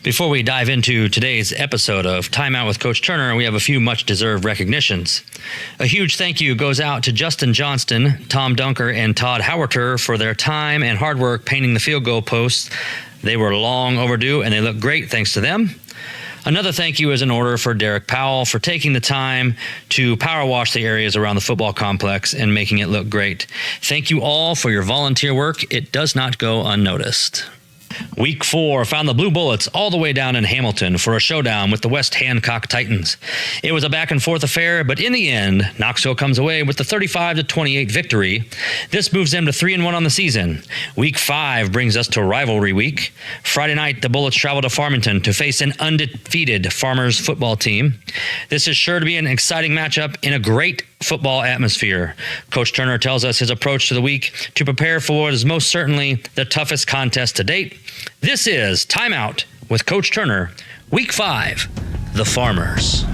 Before we dive into today's episode of Timeout with Coach Turner, we have a few much-deserved recognitions. A huge thank you goes out to Justin Johnston, Tom Dunker, and Todd Howerter for their time and hard work painting the field goal posts. They were long overdue, and they look great thanks to them. Another thank you is in order for Derek Powell for taking the time to power wash the areas around the football complex and making it look great. Thank you all for your volunteer work. It does not go unnoticed. Week 4 found the Blue Bullets all the way down in Hamilton for a showdown with the West Hancock Titans. It was a back-and-forth affair, but in the end, Knoxville comes away with the 35-28 victory. This moves them to 3-1 on the season. Week 5 brings us to rivalry week. Friday night, the Bullets travel to Farmington to face an undefeated Farmers football team. This is sure to be an exciting matchup in a great football atmosphere. Coach Turner tells us his approach to the week to prepare for what is most certainly the toughest contest to date. This is Timeout with Coach Turner, Week 5, the Farmers.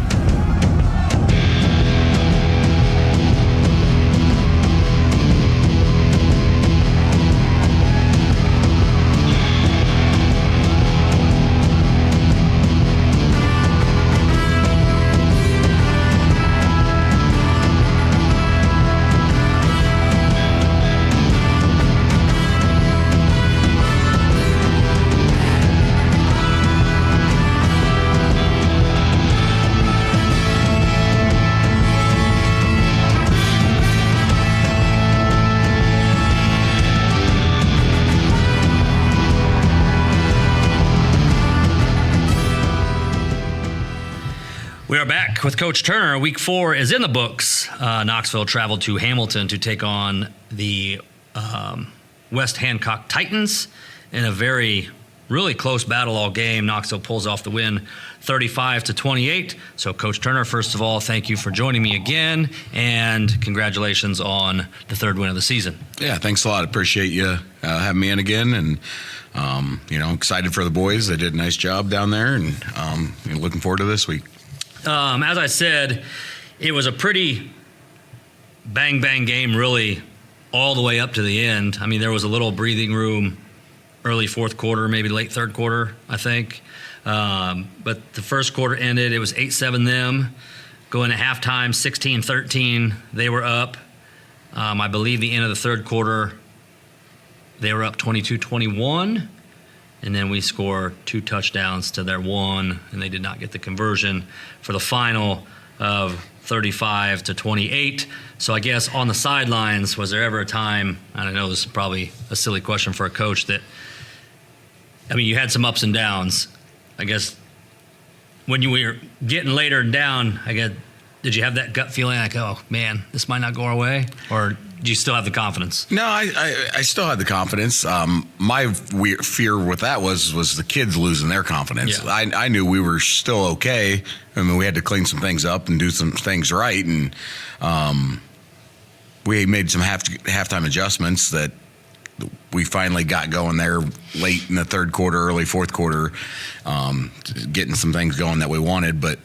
We are back with Coach Turner. Week 4 is in the books. Knoxville traveled to Hamilton to take on the West Hancock Titans in a really close battle all game. Knoxville pulls off the win 35-28. So Coach Turner, first of all, thank you for joining me again, and congratulations on the 3rd win of the season. Yeah, thanks a lot. Appreciate you having me in again, and excited for the boys. They did a nice job down there, and looking forward to this week. As I said, it was a pretty bang game, really, all the way up to the end. I mean, there was a little breathing room early 4th quarter, maybe late 3rd quarter, I think. But the 1st quarter ended. It was 8-7 them. Going to halftime, 16-13, they were up. I believe the end of the 3rd quarter, they were up 22-21. And then we score 2 touchdowns to their 1, and they did not get the conversion for the final of 35-28. So I guess on the sidelines, was there ever a time, and I know this is probably a silly question for a coach, you had some ups and downs. I guess when you were getting later and down, did you have that gut feeling like, oh, man, this might not go our way? Or do you still have the confidence? No, I still had the confidence. My fear with that was the kids losing their confidence. Yeah. I knew we were still okay. I mean, we had to clean some things up and do some things right. And we made some halftime adjustments that we finally got going there late in the 3rd quarter, early 4th quarter, getting some things going that we wanted. But,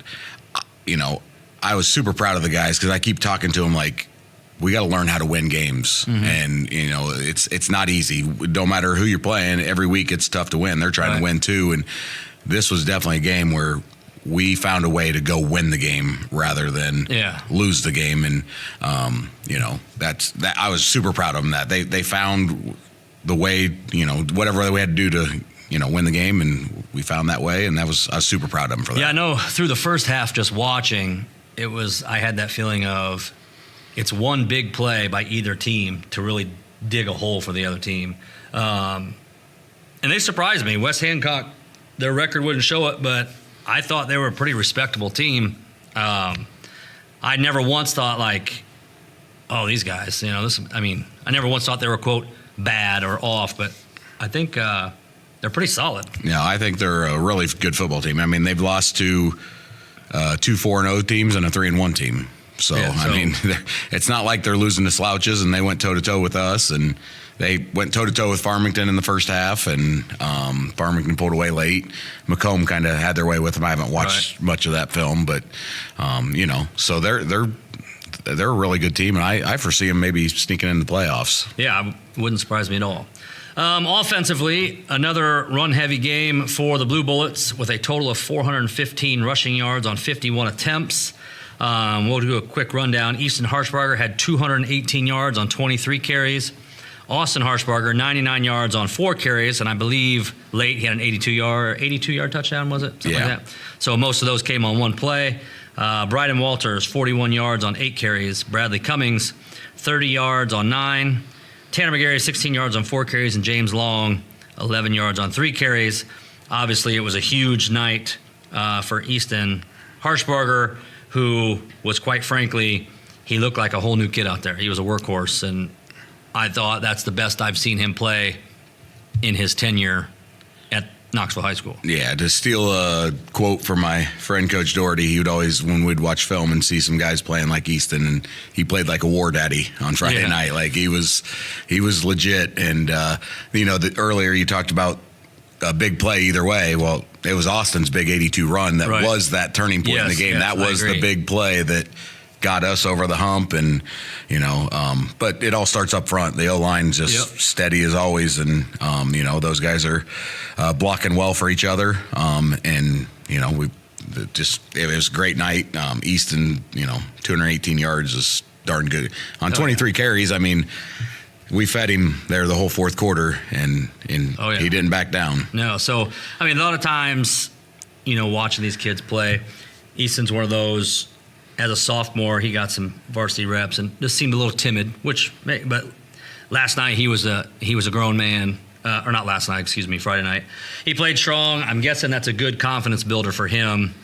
I was super proud of the guys because I keep talking to them like, we got to learn how to win games. Mm-hmm. And, it's not easy. No matter who you're playing, every week it's tough to win. They're trying to win too. And this was definitely a game where we found a way to go win the game rather than lose the game. And, I was super proud of them that they found the way, whatever we had to do to, win the game. And we found that way. And I was super proud of them for that. Yeah, I know through the first half, just watching, I had that feeling of, it's one big play by either team to really dig a hole for the other team. And they surprised me. West Hancock, their record wouldn't show it, but I thought they were a pretty respectable team. I never once thought these guys, I never once thought they were, quote, bad or off, but I think they're pretty solid. Yeah, I think they're a really good football team. I mean, they've lost to 2 4-0 teams and a 3-1 team. So, it's not like they're losing to slouches, and they went toe-to-toe with us, and they went toe-to-toe with Farmington in the first half, and Farmington pulled away late. Macomb kind of had their way with them. I haven't watched much of that film, but, so they're a really good team, and I foresee them maybe sneaking in the playoffs. Yeah, it wouldn't surprise me at all. Offensively, another run-heavy game for the Blue Bullets with a total of 415 rushing yards on 51 attempts. We'll do a quick rundown. Easton Harshbarger had 218 yards on 23 carries. Austin Harshbarger, 99 yards on 4 carries, and I believe late he had an 82-yard touchdown, was it? Something like that. So most of those came on one play. Bryden Walters, 41 yards on 8 carries. Bradley Cummings, 30 yards on 9. Tanner McGarry, 16 yards on 4 carries, and James Long, 11 yards on 3 carries. Obviously, it was a huge night for Easton Harshbarger, who was, quite frankly, he looked like a whole new kid out there. He was a workhorse, and I thought that's the best I've seen him play in his tenure at Knoxville High School. Yeah, to steal a quote from my friend Coach Doherty, he would always, when we'd watch film and see some guys playing like Easton, and he played like a war daddy on Friday night. Like he was legit. And earlier you talked about a big play either way. Well, it was Austin's big 82 run that was that turning point in the game. That was the big play that got us over the hump, and but it all starts up front. The O-line just steady as always, and those guys are blocking well for each other, and it was a great night. Easton, 218 yards is darn good on 23 carries. I mean, we fed him there the whole fourth quarter, and he didn't back down. No, so I mean, a lot of times, watching these kids play, Easton's one of those. As a sophomore, he got some varsity reps and just seemed a little timid. But last night he was a grown man, or not last night, excuse me, Friday night. He played strong. I'm guessing that's a good confidence builder for him,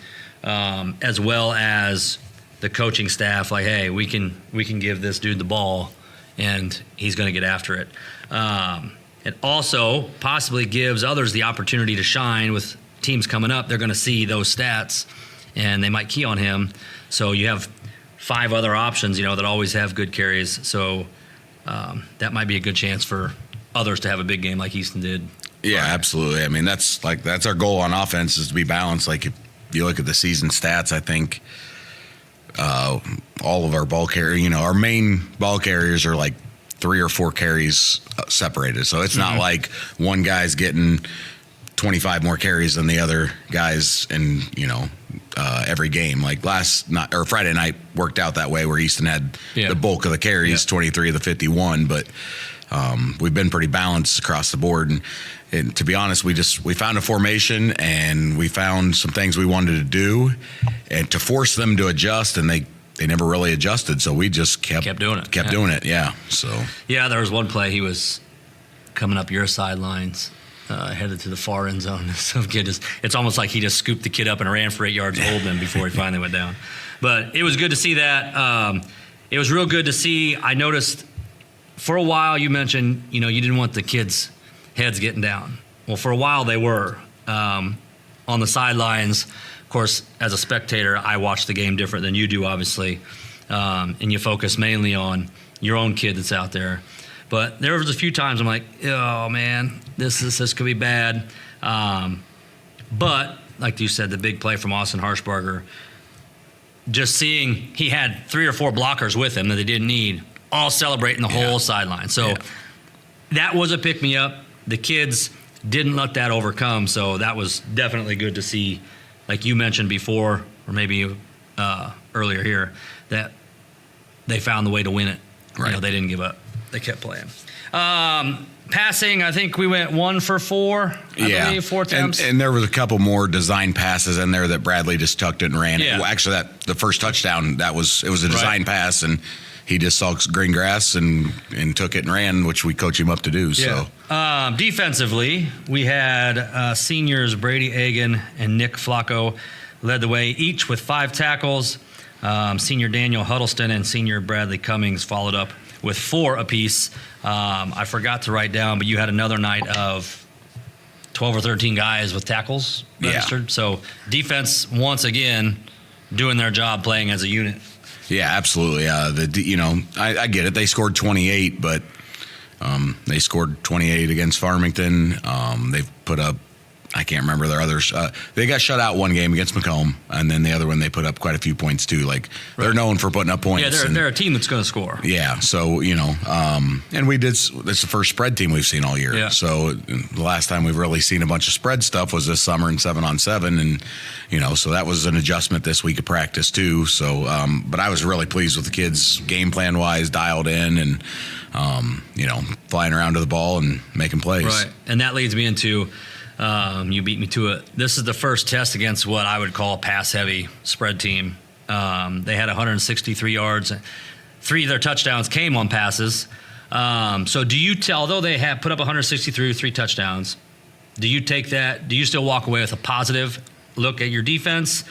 as well as the coaching staff. Like, hey, we can give this dude the ball, and he's going to get after it. It also possibly gives others the opportunity to shine with teams coming up. They're going to see those stats, and they might key on him. So you have 5 other options, that always have good carries. So that might be a good chance for others to have a big game like Easton did. Yeah, absolutely. I mean, that's our goal on offense, is to be balanced. Like, if you look at the season stats, I think all of our ball carriers, our main ball carriers are like 3 or 4 carries separated. So it's not like one guy's getting 25 more carries than the other guys, and every game. Like Friday night worked out that way, where Easton had the bulk of the carries, 23 of the 51, but we've been pretty balanced across the board. And to be honest, we found a formation, and we found some things we wanted to do, and to force them to adjust, and they never really adjusted. So we just kept doing it. Doing it. Yeah. So there was one play, he was coming up your sidelines, headed to the far end zone. Some kid it's almost like he just scooped the kid up and ran for 8 yards holding him before he finally went down. But it was good to see that. It was real good to see. I noticed for a while you mentioned, you didn't want the kids' heads getting down. Well, for a while they were on the sidelines. Of course, as a spectator, I watch the game different than you do, obviously, and you focus mainly on your own kid that's out there. But there was a few times I'm like, oh man, this could be bad. But like you said, the big play from Austin Harshbarger, just seeing he had 3 or 4 blockers with him that they didn't need, all celebrating the whole sideline. So that was a pick me up. The kids didn't let that overcome. So that was definitely good to see. Like you mentioned before, or maybe earlier here, that they found the way to win it. Right. They didn't give up. They kept playing. Passing, I think we went 1 for 4. I believe 4 attempts. And there was a couple more design passes in there that Bradley just tucked it and ran. Yeah. Well, actually, the first touchdown, it was a design pass, and he just saw green grass and took it and ran, which we coach him up to do. So defensively, we had seniors Brady Agan and Nick Flacco led the way, each with 5 tackles. Senior Daniel Huddleston and senior Bradley Cummings followed up with 4 apiece. I forgot to write down, but you had another night of 12 or 13 guys with tackles registered. Yeah. So defense, once again, doing their job, playing as a unit. Yeah, absolutely. I get it. They scored 28, but they scored 28 against Farmington. They've put up I can't remember their others. They got shut out one game against Macomb, and then the other one they put up quite a few points too. Like they're known for putting up points. Yeah, they're a team that's going to score. Yeah, so and we did. It's the first spread team we've seen all year. Yeah. So the last time we've really seen a bunch of spread stuff was this summer in 7-on-7, and so that was an adjustment this week of practice too. So, but I was really pleased with the kids, game plan wise, dialed in, and flying around to the ball and making plays. Right, and that leads me into. You beat me to it. This is the first test against what I would call a pass-heavy spread team. They had 163 yards. 3 of their touchdowns came on passes. So do you although they have put up 163 with 3 touchdowns, do you take that? Do you still walk away with a positive look at your defense?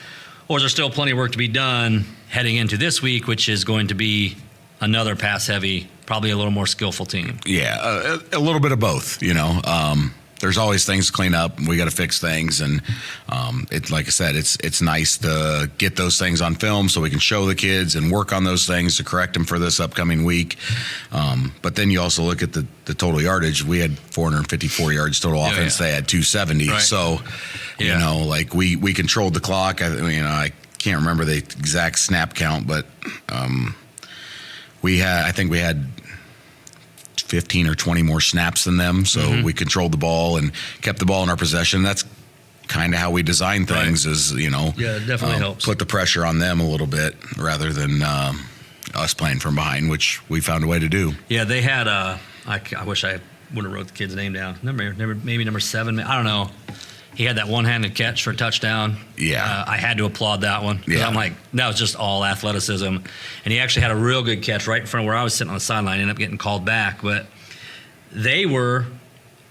Or is there still plenty of work to be done heading into this week, which is going to be another pass-heavy, probably a little more skillful team? Yeah, a little bit of both, There's always things to clean up. We got to fix things, and like I said, it's nice to get those things on film so we can show the kids and work on those things to correct them for this upcoming week. But then you also look at the total yardage. We had 454 yards total offense. They had 270. Right. So, we controlled the clock. I can't remember the exact snap count, but I think we had 15 or 20 more snaps than them, so we controlled the ball and kept the ball in our possession. That's kind of how we design things, is it definitely helps put the pressure on them a little bit rather than us playing from behind, which we found a way to do. Yeah, they had I wish I would have wrote the kid's name down. Maybe number 7. I don't know. He had that one-handed catch for a touchdown. Yeah. I had to applaud that one. Yeah. I'm like, that was just all athleticism. And he actually had a real good catch right in front of where I was sitting on the sideline, ended up getting called back. But they were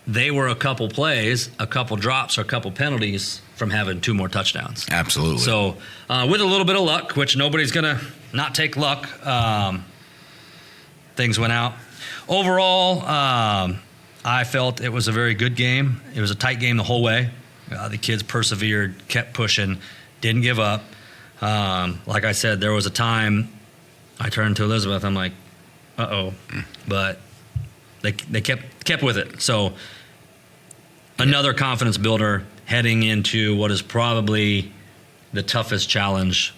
a couple plays, a couple drops, or a couple penalties from having 2 more touchdowns. Absolutely. So with a little bit of luck, which nobody's going to not take luck, things went out. Overall, I felt it was a very good game. It was a tight game the whole way. The kids persevered, kept pushing, didn't give up. Like I said, there was a time I turned to Elizabeth. I'm like, uh-oh. But they kept with it. So another confidence builder heading into what is probably the toughest challenge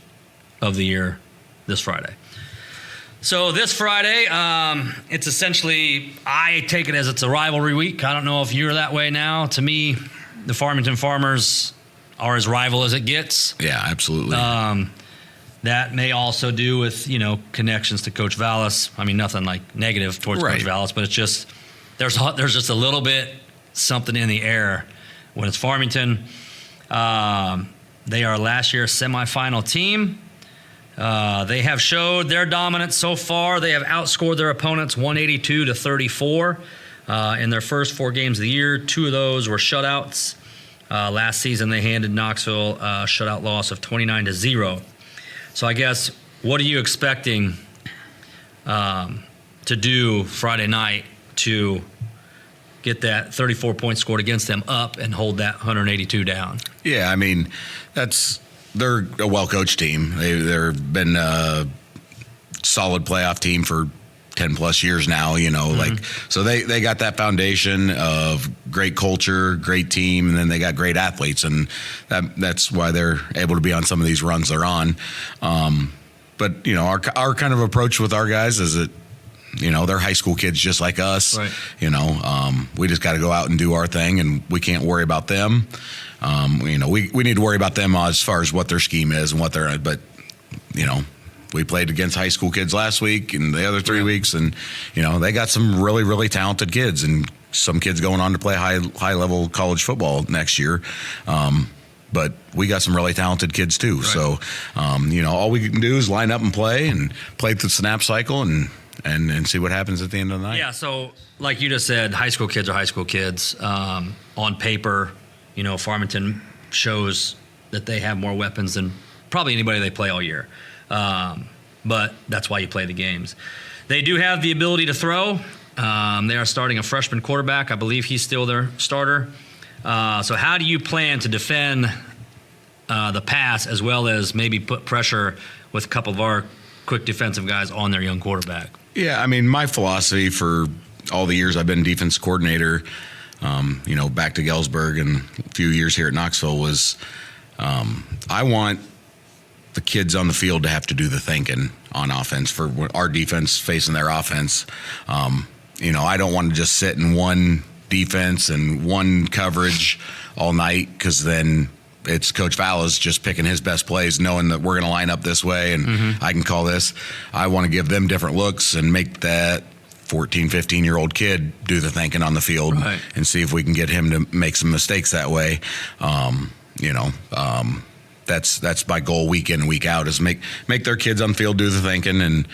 of the year this Friday. So this Friday, it's essentially, I take it as it's a rivalry week. I don't know if you're that way now. To me, the Farmington Farmers are as rival as it gets. Yeah, absolutely. That may also do with, connections to Coach Vallis. I mean, nothing like negative towards Coach Vallis, but it's just, there's just a little bit something in the air when it's Farmington. They are last year's semifinal team. They have showed their dominance so far. They have outscored their opponents 182-34 in their first 4 games of the year. 2 of those were shutouts. Last season, they handed Knoxville a shutout loss of 29-0. So I guess, what are you expecting to do Friday night to get that 34 points scored against them up and hold that 182 down? Yeah, I mean, they're a well-coached team. They've been a solid playoff team for 10-plus years now, so they got that foundation of great culture, great team, and then they got great athletes, and that's why they're able to be on some of these runs they're on. But, our kind of approach with our guys is that, they're high school kids just like us. Right. We just got to go out and do our thing, and we can't worry about them. We need to worry about them as far as what their scheme is and what they're, but, we played against high school kids last week and the other 3 weeks, and, they got some really, really talented kids, and some kids going on to play high level college football next year. But we got some really talented kids too. Right. So, all we can do is line up and play through the snap cycle and see what happens at the end of the night. Yeah, so like you just said, high school kids are high school kids. On paper, Farmington shows that they have more weapons than probably anybody they play all year. But that's why you play the games. They do have the ability to throw. They are starting a freshman quarterback. I believe he's still their starter. So how do you plan to defend the pass as well as maybe put pressure with a couple of our quick defensive guys on their young quarterback? Yeah, I mean, my philosophy for all the years I've been defense coordinator, back to Galesburg and a few years here at Knoxville was I want the kids on the field to have to do the thinking on offense for our defense facing their offense. I don't want to just sit in one defense and one coverage all night, because then it's Coach Vala's just picking his best plays, knowing that we're going to line up this way and I can call this. I want to give them different looks and make that 14, 15-year-old kid do the thinking on the field, right, and see if we can get him to make some mistakes that way. That's my goal week in and week out, is make their kids on the field do the thinking and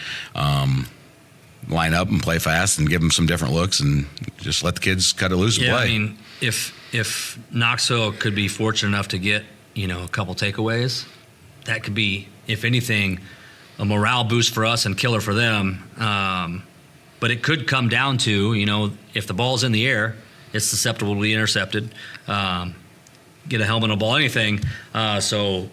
line up and play fast and give them some different looks and just let the kids cut it loose and play. I mean, if Knoxville could be fortunate enough to get, a couple takeaways, that could be, if anything, a morale boost for us and killer for them. But it could come down to, if the ball's in the air, it's susceptible to be intercepted. Get a helmet, a ball, anything. So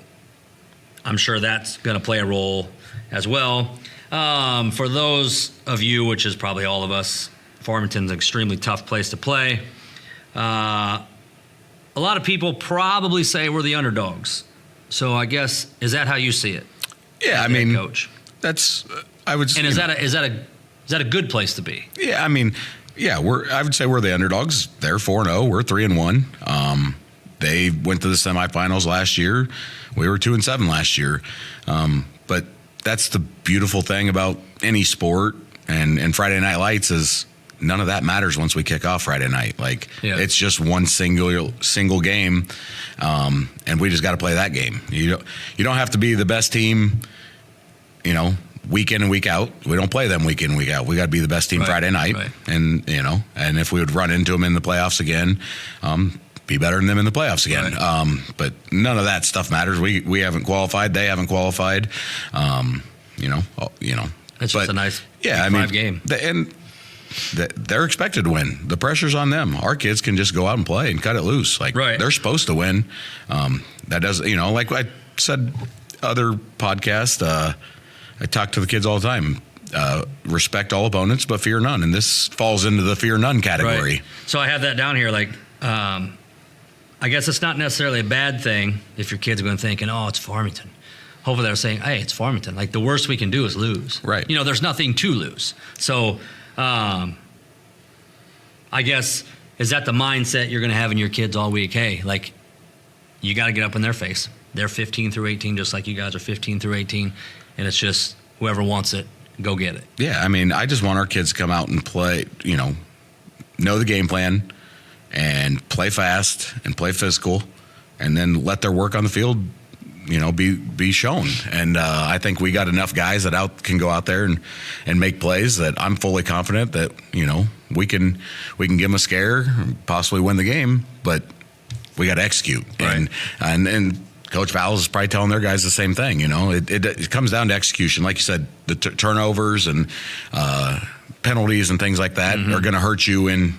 I'm sure that's going to play a role as well. For those of you, which is probably all of us, Farmington's an extremely tough place to play. A lot of people probably say we're the underdogs. So I guess, is that how you see it? Yeah, Coach. That's I would. And is that a good place to be? Yeah, I would say we're the underdogs. They're 4-0. We're 3-1. They went to the semifinals last year. We were 2-7 last year. But that's the beautiful thing about any sport and Friday Night Lights is none of that matters once we kick off Friday night. It's just one single game, and we just got to play that game. You don't have to be the best team, week in and week out. We don't play them week in and week out. We got to be the best team Friday night, and and if we would run into them in the playoffs again, be better than them in the playoffs again. Right. But none of that stuff matters. We haven't qualified. They haven't qualified. It's just a nice 5 game. They're expected to win. The pressure's on them. Our kids can just go out and play and cut it loose. They're supposed to win. That doesn't, like I said, other podcasts, I talk to the kids all the time. Respect all opponents, but fear none. And this falls into the fear none category. Right. So I have that down here. I guess it's not necessarily a bad thing if your kids are going thinking, oh, it's Farmington. Hopefully they're saying, hey, it's Farmington. The worst we can do is lose. Right. There's nothing to lose. So I guess, is that the mindset you're going to have in your kids all week? Hey, you got to get up in their face. They're 15 through 18, just like you guys are 15 through 18. And it's just whoever wants it, go get it. Yeah, I just want our kids to come out and play, know the game plan and play fast and play physical and then let their work on the field, be shown. And I think we got enough guys that can go out there and make plays that I'm fully confident that, we can give them a scare, possibly win the game, but we got to execute. Right. And Coach Vala's is probably telling their guys the same thing. It comes down to execution. Like you said, the turnovers and penalties and things like that are going to hurt you in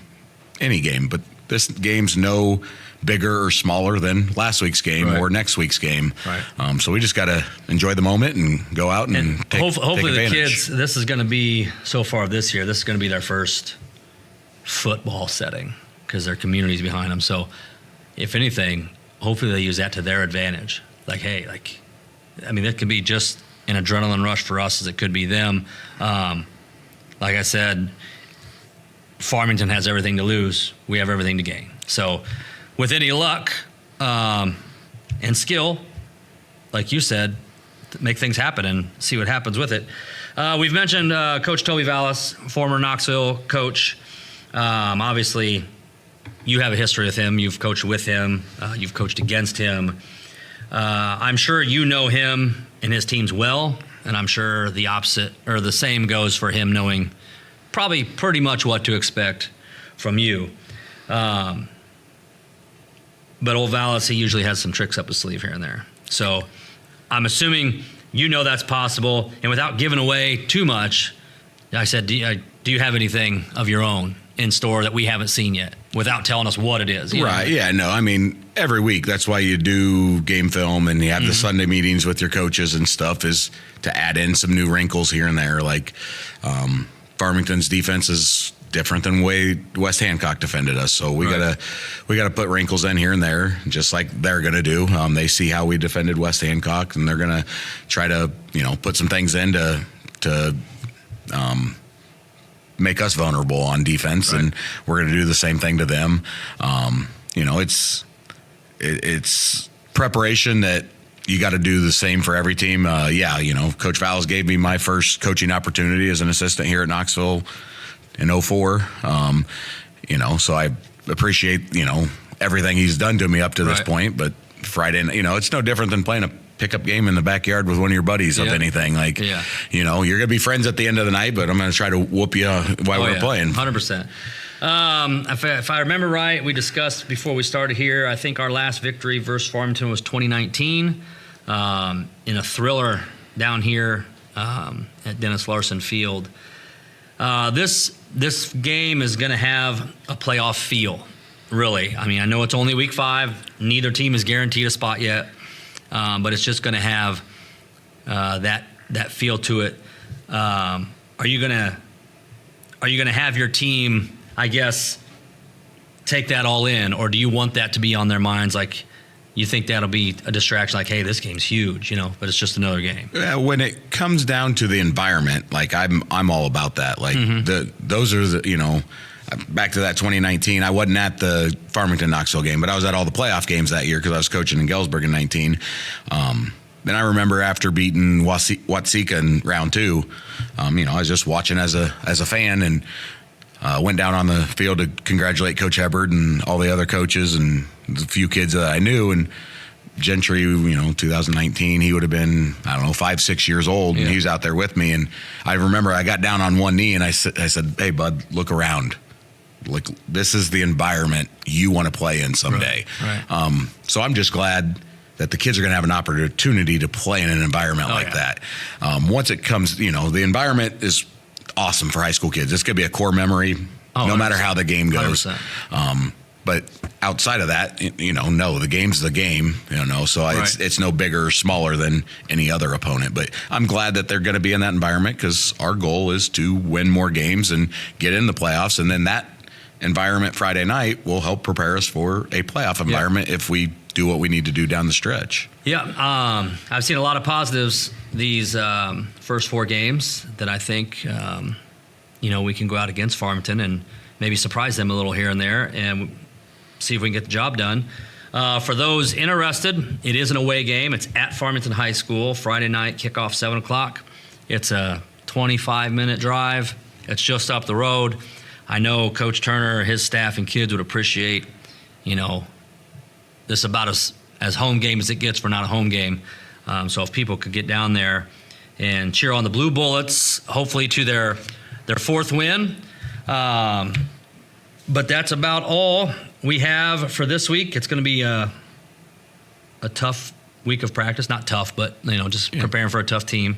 any game. But this game's no bigger or smaller than last week's game or next week's game. Right. So we just got to enjoy the moment and go out and take hopefully advantage. The kids, this is going to be, so far this year, this is going to be their first football setting because their community's behind them. So if anything, hopefully they use that to their advantage. It could be just an adrenaline rush for us as it could be them. Like I said, Farmington has everything to lose. We have everything to gain. So with any luck and skill, like you said, make things happen and see what happens with it. We've mentioned Coach Toby Vallis, former Knoxville coach. Obviously, you have a history with him. You've coached with him. You've coached against him. I'm sure you know him and his teams well, and I'm sure the opposite or the same goes for him knowing probably pretty much what to expect from you. But old Vallis, he usually has some tricks up his sleeve here and there. So I'm assuming that's possible. And without giving away too much, I said, do you have anything of your own in store that we haven't seen yet without telling us what it is? Right. Yeah, no, every week, that's why you do game film and you have the Sunday meetings with your coaches and stuff, is to add in some new wrinkles here and there. Farmington's defense is different than the way West Hancock defended us. So we gotta put wrinkles in here and there, just like they're gonna do. They see how we defended West Hancock, and they're gonna try to put some things in to make us vulnerable on defense, and we're gonna do the same thing to them. It's preparation that you got to do the same for every team. Coach Fowles gave me my first coaching opportunity as an assistant here at Knoxville in 2004. So I appreciate, everything he's done to me up to this point. But Friday, it's no different than playing a pickup game in the backyard with one of your buddies of anything. You're going to be friends at the end of the night, but I'm going to try to whoop you while we're playing. 100%. If I remember right, we discussed before we started here, I think our last victory versus Farmington was 2019 in a thriller down here at Dennis Larson Field. This game is going to have a playoff feel, really. I mean, I know it's only week 5. Neither team is guaranteed a spot yet, but it's just going to have that feel to it. Are you going to have your team, I guess, take that all in, or do you want that to be on their minds? Like, you think that'll be a distraction, like, hey, this game's huge, but it's just another game. Yeah, when it comes down to the environment, like I'm all about that. Like those are the, back to that 2019, I wasn't at the Farmington Knoxville game, but I was at all the playoff games that year because I was coaching in Galesburg in 19. Then I remember after beating Watsika in round 2, I was just watching as a fan, and went down on the field to congratulate Coach Hebard and all the other coaches and the few kids that I knew. And Gentry, 2019, he would have been, 5-6 years old, and he was out there with me. And I remember I got down on one knee and I said, hey, bud, look around. Like, this is the environment you want to play in someday. Right. So I'm just glad that the kids are going to have an opportunity to play in an environment that. Once it comes, the environment is awesome for high school kids. It's going to be a core memory, no matter how the game goes. But outside of that, no, the game's the game, so it's no bigger or smaller than any other opponent. But I'm glad that they're going to be in that environment, because our goal is to win more games and get in the playoffs. And then that environment Friday night will help prepare us for a playoff environment if we do what we need to do down the stretch. Yeah, I've seen a lot of positives these first 4 games that I think, we can go out against Farmington and maybe surprise them a little here and there and see if we can get the job done. For those interested, it is an away game. It's at Farmington High School, Friday night, kickoff 7 o'clock. It's a 25-minute drive. It's just up the road. I know Coach Turner, his staff, and kids would appreciate, this about as home game as it gets for not a home game. So if people could get down there and cheer on the Blue Bullets, hopefully to their 4th win. But that's about all we have for this week. It's going to be a tough week of practice. Not tough, but just preparing for a tough team.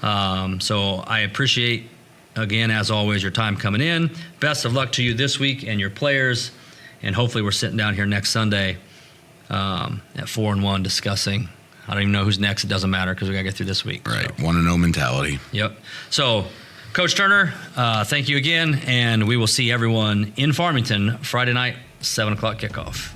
So I appreciate, again, as always, your time coming in. Best of luck to you this week and your players. And hopefully we're sitting down here next Sunday at 4-1 discussing. I don't even know who's next. It doesn't matter because we got to get through this week. Right. So. 1-0 mentality. Yep. So, Coach Turner, thank you again. And we will see everyone in Farmington Friday night, 7 o'clock kickoff.